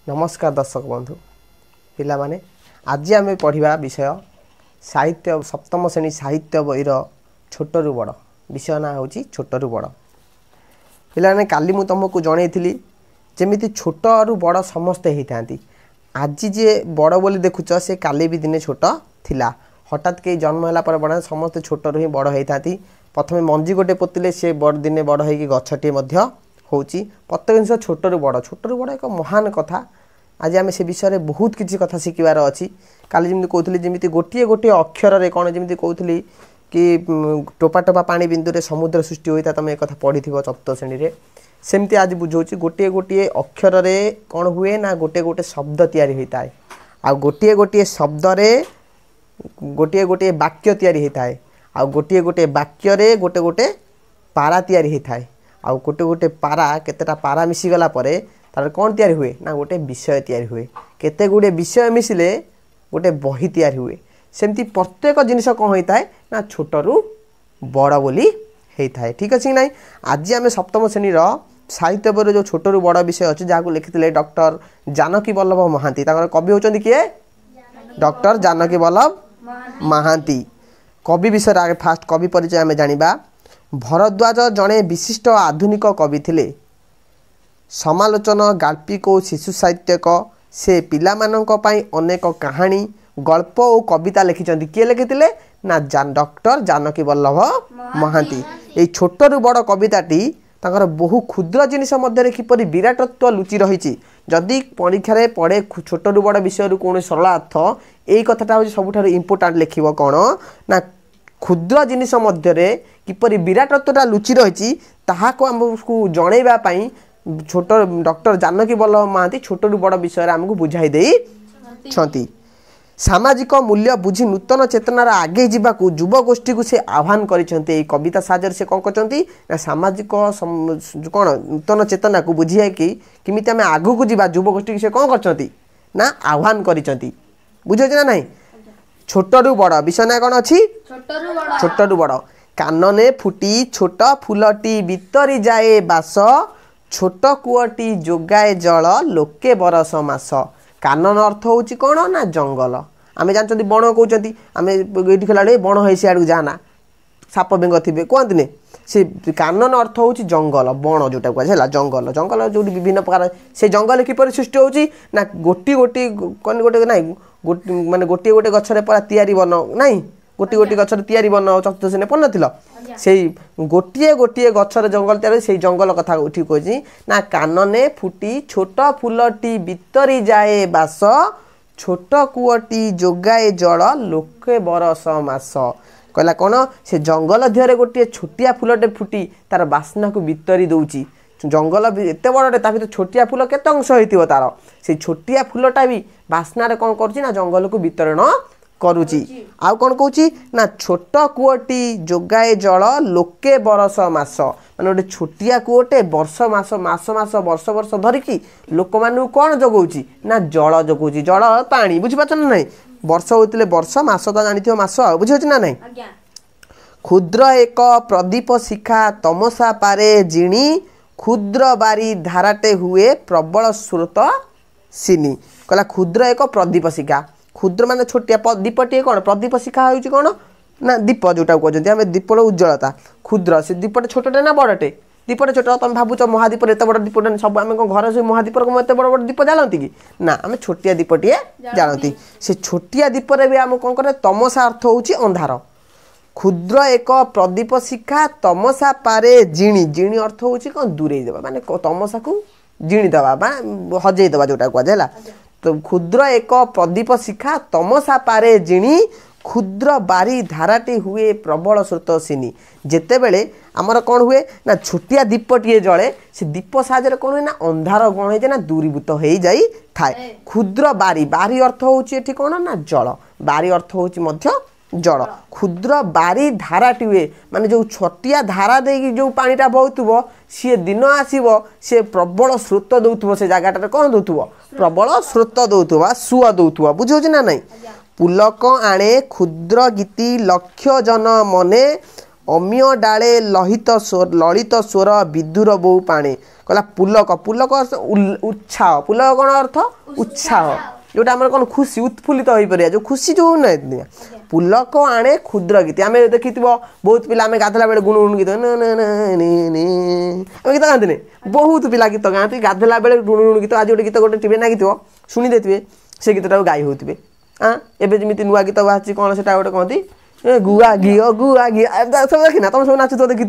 नमस्कार दर्शक बंधु पिला माने आज आम पढ़ा विषय साहित्य सप्तम श्रेणी साहित्य बईर छोटरू बड़ विषय ना हूँ छोटरू बड़ पिला काली मु तुमको जनई जमी छोटू बड़ समस्ते होता आज जे बड़ बोली देखुच से काली भी दिने छोट थिला हठात कई जन्म है बड़ा समस्ते छोटू ही बड़ होता प्रथम मंजी गोटे पोतिले से बड़ दिने बड़ हो गछटे हूँ प्रत्येक जिन छोटू बड़ एक महान कथा आज आम से विषय में बहुत किसी कथा शिखबार अच्छी काली जमी कहते जमी गोटे गोटे अक्षर कौन जमी कहती कि टोपा टोपा पानी बिंदु समुद्र सृष्टि होता है तुम एक कथा पढ़ी चतुर्थ श्रेणी में सेमती आज बुझाऊँ गोटे गोटे अक्षर कौन हुए ना गोटे गोटे शब्द तैयारी होता है आ गोटे गोटे शब्द गोटे गोटे वाक्य तैयारी होता है आ गोटे गोटे वाक्य गोटे गोटे पारा तैयारी होता है आ गोटे गोटे पारा केतेटा पारा मिसीगला परे तार कौन तैयारी हुए ना गोटे विषय तैयारी हुए केते गुड़े विषय मिसिले गोटे बही तैयारी हुए सेमती प्रत्येक जिनिस कौन होता है ना छोटरू बड़ बोली होता है ठीक अच्छे ना आज आम सप्तम श्रेणी साहित्य पर जो छोटरू बड़ विषय अच्छे जहाँ लिखिते डॉक्टर जानकी वल्लभ महांती कवि होती किए डॉक्टर जानकी वल्लभ महांती कवि विषय आगे फास्ट कवि परिचय आम जाना भरद्वाज जड़े विशिष्ट आधुनिक कवि थिले समालोचन गाल्पिक और शिशु साहित्यक से पिला मानक पई अनेक कहानी गल्प और कविता लिखिं किए लिखिते ना डॉक्टर जानकी वल्लभ महांती ये छोटू बड़ कविताटी तांकर बहु क्षुद्र जिनिस मध्य किपरि विराटत्व लुचि रही जदि परीक्षा पढ़े छोटू बड़ विषय कौन सरल अर्थ यही कथाटा हूँ सबुठ इम्पोर्टाट लिख कौन ना क्षुद्र जिनिस मध्य किपरि विराटत्वटा लुचि रही ताहाको आमको जनइबापी छोट डॉक्टर जानकी वल्लभ महांती छोटू बड़ विषय आमको बुझाई देई सामाजिक मूल्य बुझी नूतन चेतनार आगे जावाक युवगोष्ठी को से आह्वान कर कविता साजर से कौन कर सामाजिक कौन नूतन चेतना को बुझी कि किमित आम आगू को जा युवगोष्ठी से कौन कर आह्वान कर बुझे ना नहीं छोटू बड़ विषय ना कौन अच्छी छोटू बड़ कानने फुटी छोट फूलटी भितरी जाए बास छोट कुआटी जोगाए जल लोके बरस मास कानन अर्थ हूँ कौन ना जंगल आम जानते बण कहते आम ये खेला बण है सियाड़ जाना साप बेंग थे कहते से कानन अर्थ हूँ जंगल बण जोटा कह जंगल जंगल जो विभिन्न प्रकार से जंगल किपर सृष्टि होची ना गोटी गोटी कौन गोटे ना माने गोटे गोटे गचरे परा तैयारी बन नाई गोटी गोटी गचर तैयारी बन चतुर्थ श्रेणी पढ़ न से गोटे गोटे गचर जंगल तैयारी से जंगल कथा उठी कही ना कानने फुटी छोट फूलटी भितरी जाए बास छोट कुआटी जोगाए जल लोके बरस मास कहला कौन से जंगल देहरे गोटे छोटिया फूलटे फुटी तार बास्ना को भितरी दौची जंगल एत बड़े भर छोटिया फूल केते अंश होती तार से छोटिया फूलटा भी बास्ना कौन कर जंगल को वितरण करुची आउ कौन कहूँ ना छोट कूअटी जोगाए जल लोके बरस मास माने गोटे छोटिया कूअटे वर्ष मास मास मास वर्ष वर्ष धरिकी लोक मानू कौन जगौची ना जल जगौची जल पानी बुझीपार ना नहीं वर्ष होते वर्ष मास तो जानी मास बुझे ना नहीं क्षुद्र एक प्रदीप शिखा तमसा पारे जिणी क्षुद्र बारी धाराटे हुए प्रबल स्रोत सिनी कहला क्षुद्र एक प्रदीप शिखा क्षुद्र माने छोटिया दीपटे कौन प्रदीप शिखा हो कौन ना दीप जोटा कहते आम दीपर उज्ज्वलता क्षुद्र से दीपटे छोटे ना बड़टे दीपटे छोट तुम भावुच महादीप एत बड़ दीपटे सब आम घर से महादीप एत बड़ बड़ दीप जालती कि ना आम छोटिया दीपटे जालती से छोटिया दीपर भी आम कौन करे तमसा अर्थ हूँ अंधार क्षुद्र एक प्रदीप शिखा तमसा पारे जिणी जिणी अर्थ हूँ कौन दूरे देवा माने तमसा को जिणी देवा हजई देवा जोटा कहुला तो क्षुद्र एक प्रदीप शिखा तमसा पारे जिणी क्षुद्र बारी धाराटी हुए प्रबल स्रोत सिनी जेते बेले आमर कौन हुए ना छोटिया दीपटे जले से दीप साहाଯ୍य कौन हुए ना अंधार कौन है ना दूरीभूत हो जाई थाए क्षुद्र बारी बारी अर्थ हूँ कौन ना जल बारी अर्थ हूँ जल क्षुद्र बारी धाराटी हुए माने जो छोटिया धारा देकी जो पानीटा बहुव सी दिन आसब सी प्रबल स्रोत दौथुव से जगह कौन दौथुव प्रबल स्रोत दौथुव सुआ दौथुव बुझे ना नहीं पुलक आणे क्षुद्र गीति लक्ष्य जन मने अम्य डाले ललित स्वर विदुर बो पाणे कहला पुलक पुलक उत्साह पुलक कौन अर्थ उत्साह जोटा आम कौन खुशी उत्फुल्लित हो पारे जो खुशी जो ना पुलक आणे क्षुद्र गीत आम देखी बहुत पिला आम गाधला बेले गुणुगुण गीत गीत गाँति बहुत पिला गीत गाँति गाधला बेले गुणुगुण गीत आज गोटे गीत गोटे टीवी नागी शुणी देते से गीतटा गाई होते हाँ एवं जमी नुआ गीत बाहर कौन से गोटे कहती गुआ घी सब देखना तुम सब नाचुथ देखी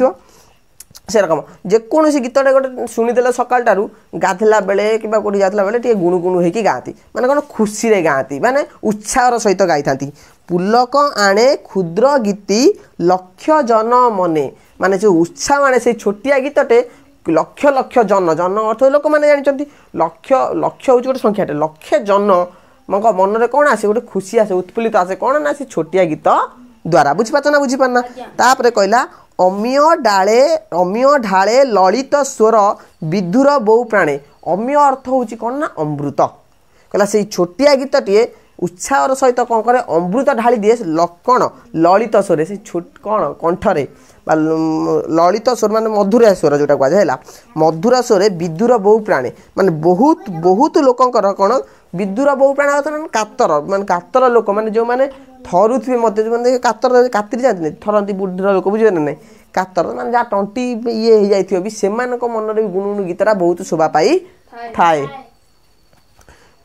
से रकम जेकोसी गीतटे गोटे शुणीदे सकाल ठारू गाधला बेले कि कौटी जाता बेले टे गुणुगुणु होगी गाँति माने कौन खुशी रे गाँति माने उत्साह सहित गाई था पुलक आणे क्षुद्र गीति लक्ष्य जन मने माने जो उत्साह माने से छोटिया गीतटे लक्ष लक्ष जन जन अर्थ लोक मैंने जानते लक्ष्य लक्ष्य हूँ गोटे संख्याटे लक्ष्य जन मन में कौन आसे गोटे खुशी आसे उत्फुल्लित आसे कौन ना से छोटिया गीत द्वारा बुझीपार ना बुझीपारना तापर कहला अम्य ढाले ललित स्वर विधुर बो प्राणे अम्य अर्थ हूँ कौन ना अमृत कहला से छोटिया गीतटे उत्साह सहित कौन करे अमृत ढाली दिए कौन ललित स्वर से कौन कंठरे ललित स्वर मान मधुर स्वर जोटा कहुला मधुर स्वर विदुर बहु प्राणे माने बहुत बहुत लोकंकर कौन विदुर बहु प्राण कातर मान कातर लोक माने जो माने थरुवे मत जो कातर कातरी जाते थरती बुढ़ीर लोक बुझे ना कातर माने जहाँ टंटी ये हो जाइए भी से मन में गुणुगुणु गीतटा बहुत शोभा पाई थाए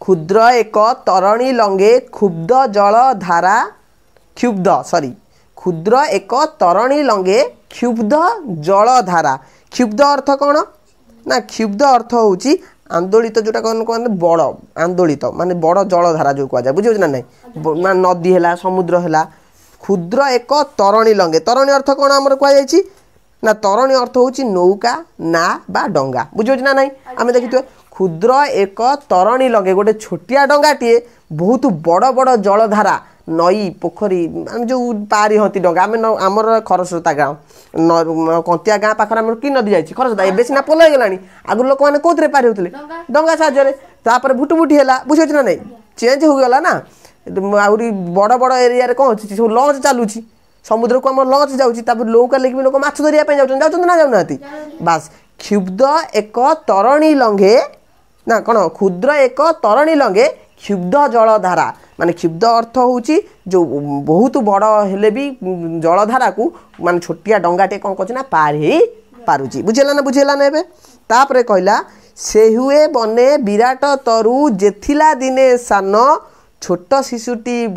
क्षुद्र एक तरणी लंगे क्षुब्ध जल धारा क्षुद्र एक तरणी लंगे क्षुब्ध जल धारा क्षुब्ध अर्थ कौन ना क्षुब्ध अर्थ हूँ आंदोलित जोटा कौन कहते बड़ आंदोलित माने बड़ जल धारा जो कह बुझे ना ना नदी है समुद्र है क्षुद्र एक तरणी लंगे तरणी अर्थ कौन आम कहुई ना तरणी अर्थ हूँ नौका ना बा डंगा बुझे ना ना आम देखिए क्षुद्र एक तरणी लगे गोटे छोटिया डंगाटीए बहुत बड़ बड़ जलधारा नई पोखरी जो पारी हती डंगा आम आमर खरस्रोता गाँव कंतिया गाँ पाखर आम कि नदी जाइए खरस्रोता एवं सीना पोल हो गलानी आगुरी लोक मैंने कौन पारी होते डंगा साहाଯ୍य भुटुभुटी है बुझे ना नहीं चेंज हो गला ना आहरी बड़ बड़ एरिया कौन अच्छी सब लंच चलुची समुद्र को आम लंच जाऊँगी नौका लेकिन लोक माछ धरिया जाऊँ ना जाऊना बास क्षुब्ध एक तरणी लंघे ना कौन क्षुद्र एक तरणी लंगे क्षुब्ध जल धारा माने क्षुब्ध अर्थ हूँ जो बहुत बड़ हेले भी जलधारा को माने छोटिया डंगाटे कौन कर पार हो पारुची बुझेला ना एबे तापरे कहला से हुए बने विराट तरु जेथिला दिने सान छोट शिशुटी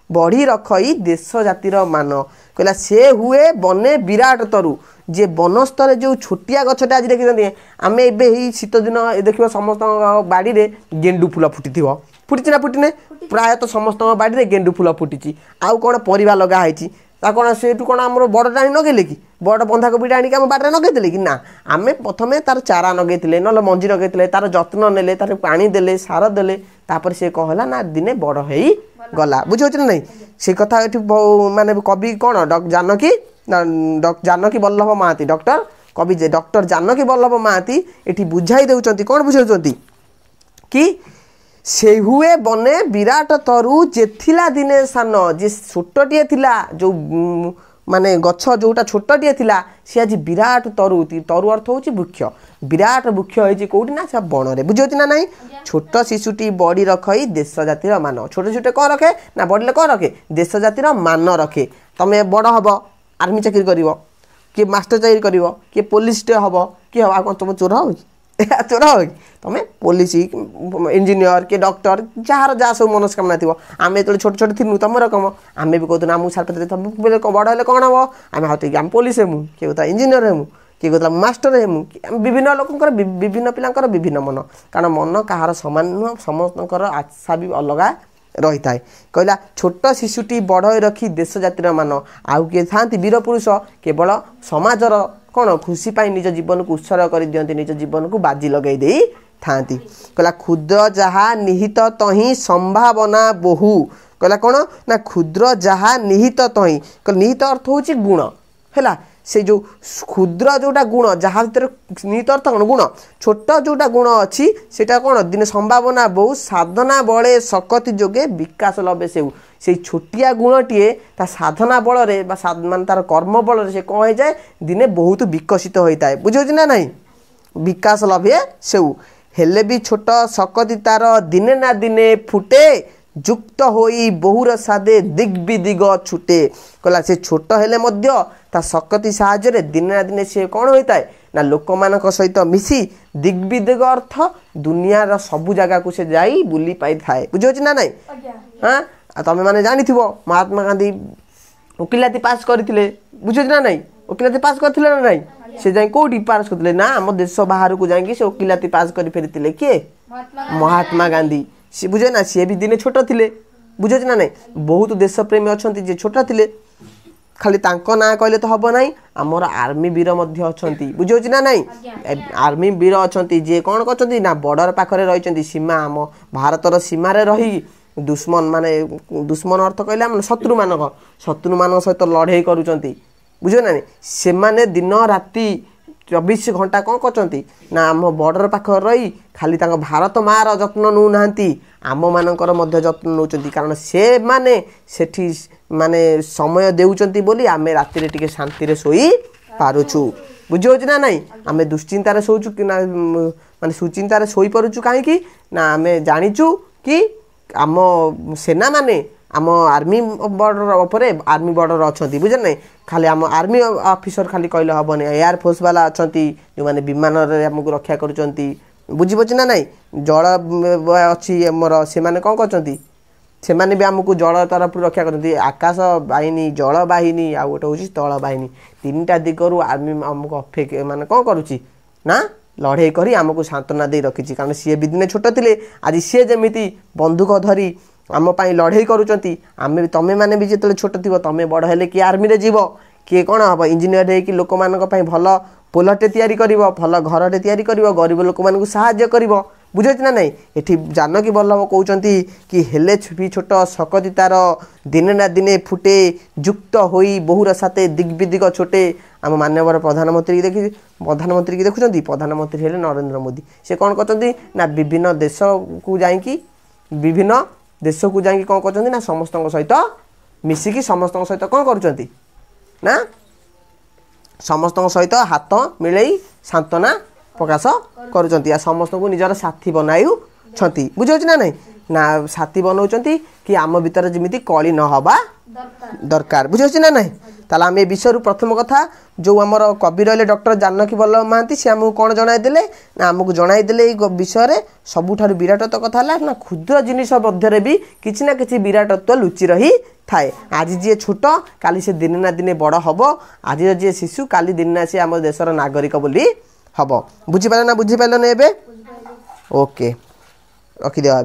बढ़ी रखई देश जातिर मान कहला से हुए बने विराट तरु जे बनस्तर जो छोटिया गछटा आज देखते आम ए शीत दिन देख समस्त बाड़ी रे गेंडु फूल फुटी फुटी ना फुटी प्रायतः समस्त बाड़ी रे गेंडु फूल फुटी आउ कौन परिवा लगाई कौन से कौन आम बड़ा नगेले कि बड़ बंधाकोबीटा आणिक आम बाड़े नगेदेले कि ना आम प्रथम तार चारा नगेले ना मंजी नगेले तार जत्न नेले तार पानी देले सार देले तापर से कौन है ना दिने बड़ हो गला बुझे ना नहीं से कथा ये माने कवि कौन जानकी जानकी वल्लभ महाती डॉक्टर कवि डॉक्टर जानकी वल्लभ महाती ये बुझाई देउचंती कौन बुझाउचंती कि से हुए बने विराट तरु जेथिला दिने सान जे छोटटिए थिला जो माने गछ जोटा छोटटिए थिला सी आज विराट तरु तरु अर्थ हूँ वृक्ष विराट वृक्ष होती कौटी ना से बण में बुझे ना नहीं छोट शिशुटी बड़ी रखई देश जातिर मान छोटे छोटे कौन रखे ना बढ़ले कौन रखे देश जातिर मान रखे तुम बड़ हम आर्मी चाकरी कर किए मास्टर चाकरी कर किए पुलिसटे हम किए हम कौन तुम चोर हो चोर हो तुम पुलिस इंजीनियर किए डॉक्टर जार जहाँ सब मनस्कामना थी आम जो छोटे छोटे थी तुम रकम आम भी कहते आमको सार्पे बड़ हेल्ले कौन हम आम हाथ आम पुलिस हेमु किए कहता इंजीनियर हेमु किए कहता मास्टर हेमु विभिन्न लोक विभिन्न पिलांकर विभिन्न मन कारण मन कहार सामान नुह समस्त आशा भी अलग रही था कहला छोट शिशुटी बढ़ रखी देश जातिर मान आउ किए था वीर पुरुष केवल समाजर कौन खुशी पाई निज जीवन को उत्सर्ग कर दियंती निज जीवन को बाजी लगे दे थांती कहला क्षुद्र जहा निहित तही संभावना बहु कहला कौन ना क्षुद्र जहा निहित तही निहित अर्थ हूँ गुण है से जो क्षुद्र जोटा गुण जहाँ भर निहित अर्थ कौन गुण छोट जोटा गुण अच्छी सेटा कौन दिन संभावना बहु साधना बड़े शक्ति जोगे विकास लभे से छोटिया गुणटीए ता साधना बल मान तार कर्म बल से कौन हो जाए दिने बहुत विकसित होता है बुझे ना नहीं विकास लभे से हेले भी छोट शक्ति तार दिने ना दिने फुटे जुक्त होई बहुर सादे दिग्विदिग छुटे कहला से छोट हेले मध्य ता शक्ति साहाय्य दिने ना दिने से कौन होता है ना लोक मान सहित मिसी दिग्विदिग अर्थ दुनिया सबू जगह को से जाई बुली पाई थाए बुझे ना नहीं हाँ तमें मैंने जानी थो महात्मा गांधी वकिलाती पास करते बुझे ना नहीं वकिलाती पास करते ना नहीं से जाए कौटी पास करते ना आम देश बाहर को जाकि से वकिलाती पास कर फेरी किए महात्मा गांधी सी बुझे ना सी भी दिने छोट थे बुझे ना नहीं बहुत देश प्रेमी अच्छा जी छोट थे खाली तांको ना कहले तो हम ना आमर आर्मी वीर अच्छा बुझे ना नहीं आर्मी वीर अच्छा जी कौन कर ना बॉर्डर पाखे रही सीमा आम भारतर सीमार रही दुश्मन माने दुश्मन अर्थ कहले आम शत्रु मान सहित लड़े करुँच बुझे ना से माने दिन राति 24 घंटा कौन करचंती ना आम बॉर्डर पाखे रही खाली भारत मार जत्न नौ ना आम मानकर मध्य जत्न नौचंती कारण से माने सेठी माने समय देउचंती बोली आमे राति रे टिके शांति रे सोई पारुछु बुझो ना नहीं आमे दुश्चिंतार शोचु कि ना माने सुचिंतार सोई पारुछु काहे कि ना आमे जानिछु कि आम सेना माने आम आर्मी बॉर्डर उपरे आर्मी बॉर्डर अच्छा बुझे ना खाली आम आर्मी ऑफिसर खाली कहले हेनी एयरफोर्स वाला अच्छा जो मैंने विमान आमको रक्षा करुँच बुझीपी ना नहीं जल अच्छी मोर से कौन कर से भी आमको जल तरफ रक्षा कर आकाश बाहिनी जल बाहिनी आ गोटे हूँ स्थल बाहिनी तीन टा दिगरू आर्मी आमको अफे माने कौन करुच्ची ना लड़े करी आमको सांत्वना दे रखी कारण सी भी दिने छोट थे आज सी जमी बंदूक धरी आम लड़े करुँच आम तमें मैंने भी जो छोट थी तुम बड़ हेले किए आर्मी रे जीव किए कौन हम इंजीनियर हो लोक मान भल पोलटे तैयारी कर भल घरटे तैयारी कर गरीब लोक मान साहाय्य कर बुझे ना नहीं ये जानकी वल्लभ कहते कि हेले भी छोट शक्ति तार दिने ना दिने फुटे जुक्त होई बहुर साथे दिग्विदिग छोटे आम मानवर प्रधानमंत्री की देखुं प्रधानमंत्री हेले नरेंद्र मोदी से कौन करते ना विभिन्न देश को जाकि विभिन्न देश को जाकि कौन करते ना समस्त सहित मिसिकी समस्त सहित कौन करुँच ना समस्त सहित हाथ मिले सांत्वना प्रकाश करुँच समस्त को निजर साथी बनाऊ बुझे ना नहीं ना साथी बनाऊँ कि आम भीतर जमी कली न हवा दरकार बुझे ना नहीं ताला आम ए विषय प्रथम कथा जो आमर कवि रही डॉक्टर जानकी वल्लभ महांती से आमको कौन जनईदे ना आमको जनईदे विषय सबुठ विराटत्व कथा ना क्षुद्र जिनिस मध्य भी किसी ना कि विराटत्व लुचि रही थाए आज जी छोट काली से दिने ना दिने बड़ हम आज जी शिशु काली दिन ना सी आम देशर नागरिक बोली हम बुझीपार ना बुझीपार ना ओके रखिदेवा।